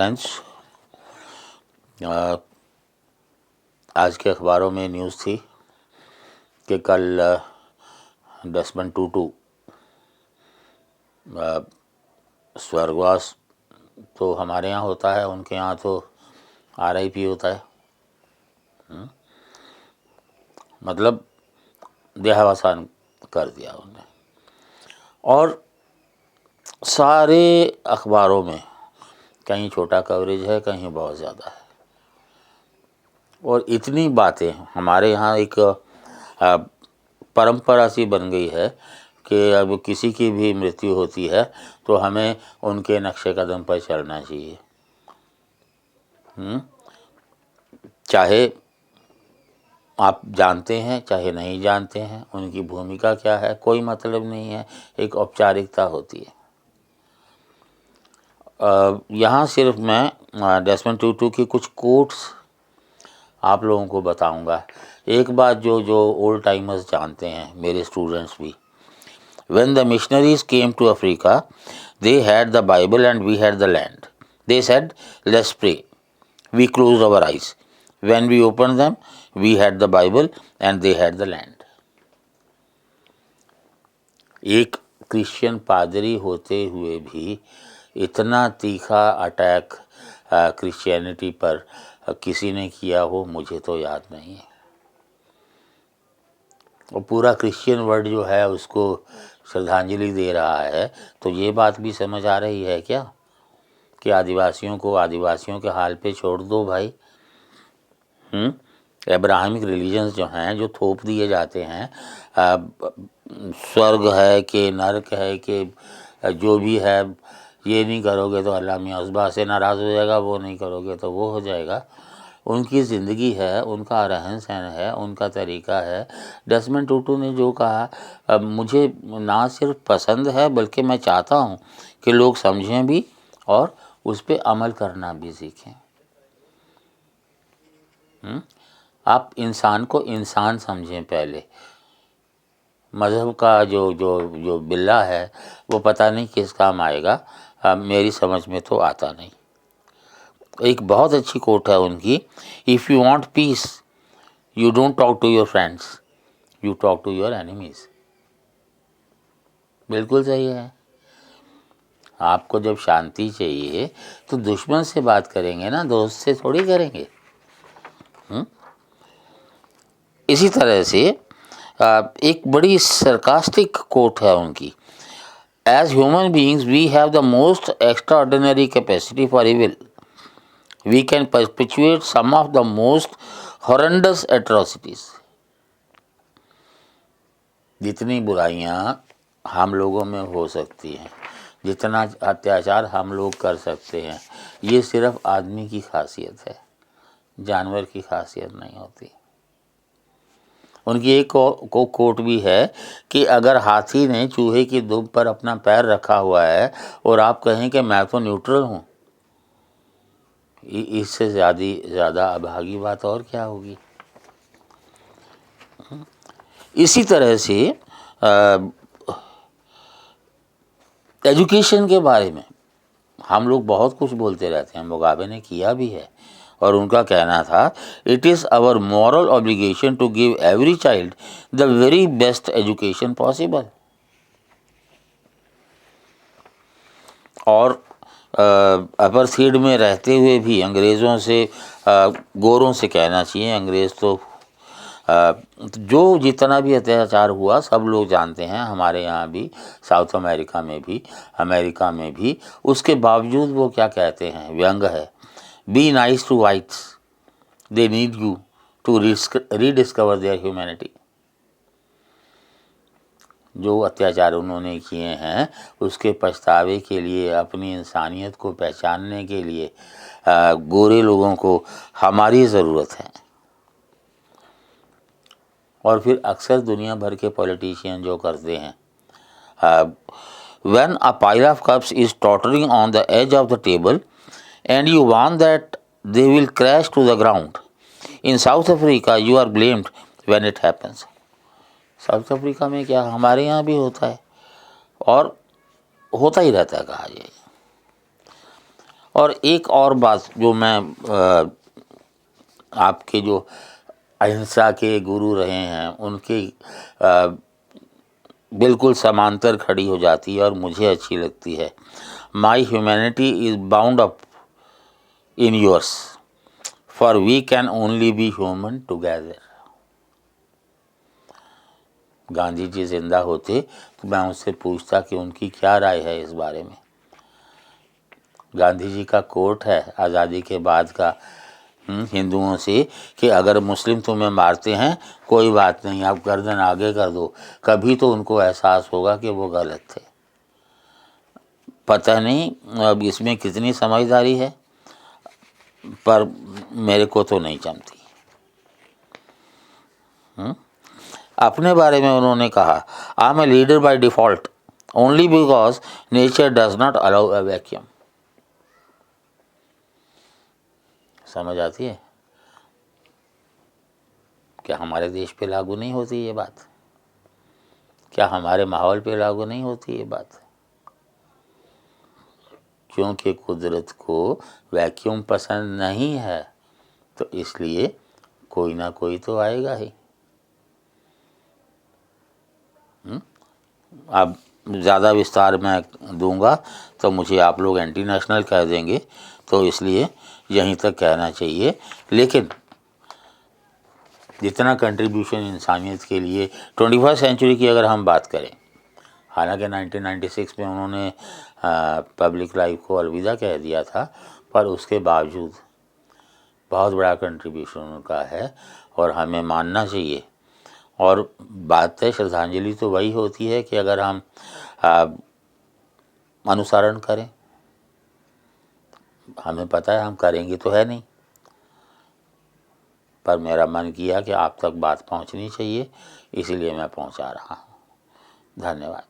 Friends, आज के अखबारों में न्यूज़ थी कि कल डेस्मंड टूटू स्वर्गवास तो हमारे यहाँ होता है, उनके यहाँ तो RIP होता है। मतलब देहावसान कर दिया उन्होंने, और सारे अखबारों में कहीं छोटा कवरेज है, कहीं बहुत ज़्यादा है। और इतनी बातें हमारे यहाँ एक परंपरा सी बन गई है कि अब किसी की भी मृत्यु होती है तो हमें उनके नक्शे कदम पर चलना चाहिए। चाहे आप जानते हैं चाहे नहीं जानते हैं, उनकी भूमिका क्या है कोई मतलब नहीं है, एक औपचारिकता होती है। यहाँ सिर्फ मैं डेस्मंड टूटू की कुछ कोट्स आप लोगों को बताऊंगा। एक बात जो ओल्ड टाइमर्स जानते हैं, मेरे स्टूडेंट्स भी, when the missionaries came to Africa, they had the Bible and we had the land. They said, let's pray. We closed our eyes. When we opened them, we had the Bible and they had the land. एक Christian पादरी होते हुए भी इतना तीखा attack Christianity पर किसी ने किया हो मुझे तो याद नहीं है। और पूरा क्रिश्चियन वर्ल्ड जो है उसको श्रद्धांजलि दे रहा है, तो ये बात भी समझ आ रही है क्या कि आदिवासियों को आदिवासियों के हाल पे छोड़ दो भाई। एब्राहमिक रिलीजन्स जो हैं, जो थोप दिए जाते हैं, स्वर्ग है कि नरक है कि जो भी है, ये नहीं करोगे तो अल्लाह मियां उस बात से नाराज़ हो जाएगा, वो नहीं करोगे तो वो हो जाएगा। उनकी ज़िंदगी है, उनका रहन सहन है, उनका तरीका है। डेस्मंड टूटू ने जो कहा मुझे ना सिर्फ पसंद है बल्कि मैं चाहता हूँ कि लोग समझें भी और उस पर अमल करना भी सीखें। आप इंसान को इंसान समझें पहले। मज़हब का जो बिल्ला है वो पता नहीं किस काम आएगा, मेरी समझ में तो आता नहीं। एक बहुत अच्छी कोट है उनकी, if you want peace you don't talk to your friends, you talk to your enemies. बिल्कुल सही है। आपको जब शांति चाहिए तो दुश्मन से बात करेंगे ना, दोस्त से थोड़ी करेंगे। इसी तरह से एक बड़ी सरकास्टिक कोट है उनकी, as human beings we have the most extraordinary capacity for evil, we can perpetuate some of the most horrendous atrocities। जितनी बुराइयां हम लोगों में हो सकती हैं, जितना अत्याचार हम लोग कर सकते हैं, ये सिर्फ आदमी की खासियत है, जानवर की खासियत नहीं होती। उनकी एक कोट भी है कि अगर हाथी ने चूहे की दुम पर अपना पैर रखा हुआ है और आप कहें कि मैं तो न्यूट्रल हूँ, इससे ज़्यादा अभागी बात और क्या होगी। इसी तरह से एजुकेशन के बारे में हम लोग बहुत कुछ बोलते रहते हैं, मुगाबे ने किया भी है, और उनका कहना था it is our moral obligation to give every child the very best education possible. और अपार्थाइड में रहते हुए भी अंग्रेज़ों से गोरों से कहना चाहिए, अंग्रेज़ तो जो जितना भी अत्याचार हुआ सब लोग जानते हैं, हमारे यहाँ भी, साउथ अमेरिका में भी, अमेरिका में भी, उसके बावजूद वो क्या कहते हैं, व्यंग है, be nice to whites, they need you to rediscover their humanity. जो अत्याचार उन्होंने किए हैं उसके पछतावे के लिए, अपनी इंसानियत को पहचानने के लिए गोरे लोगों को हमारी ज़रूरत है। और फिर अक्सर दुनिया भर के पॉलिटिशियन जो करते हैं, when a pile of cups is tottering on the edge of the table and you want that they will crash to the ground, in South Africa you are blamed when it happens। South Africa में क्या, हमारे यहाँ भी होता है और होता ही रहता है, कहा जाए। और एक और बात जो मैं आपके जो अहिंसा के गुरु रहे हैं उनके बिल्कुल समांतर खड़ी हो जाती है और मुझे अच्छी लगती है। My humanity is bound up in yours, for we can only be human together. Gandhi ji जिंदा होते तो मैं उनसे पूछता कि उनकी क्या राय है इस बारे में। गांधी जी का कोट है आज़ादी के बाद का हिंदुओं से कि अगर मुस्लिम तुम्हें मारते हैं कोई बात नहीं, आप गर्दन आगे कर दो, कभी तो उनको एहसास होगा कि वो गलत थे। पता नहीं अब इसमें कितनी समझदारी है, पर मेरे को तो नहीं जमती। अपने बारे में उन्होंने कहा, I am a leader by default only because nature does not allow a vacuum. समझ आती है? क्या हमारे देश पे लागू नहीं होती ये बात? क्या हमारे माहौल पे लागू नहीं होती ये बात? क्योंकि कुदरत को वैक्यूम पसंद नहीं है, तो इसलिए कोई ना कोई तो आएगा ही। अब ज़्यादा विस्तार मैं दूंगा तो मुझे आप लोग एंटी नेशनल कह देंगे, तो इसलिए यहीं तक कहना चाहिए। लेकिन जितना कंट्रीब्यूशन इंसानियत के लिए 21वीं सेंचुरी की अगर हम बात करें, हालांकि 1996 में उन्होंने पब्लिक लाइफ को अलविदा कह दिया था, पर उसके बावजूद बहुत बड़ा कंट्रीब्यूशन उनका है और हमें मानना चाहिए। और बात है श्रद्धांजलि तो वही होती है कि अगर हम अनुसरण करें, हमें पता है हम करेंगे तो है नहीं, पर मेरा मन किया कि आप तक बात पहुंचनी चाहिए, इसीलिए मैं पहुंचा रहा हूं। धन्यवाद।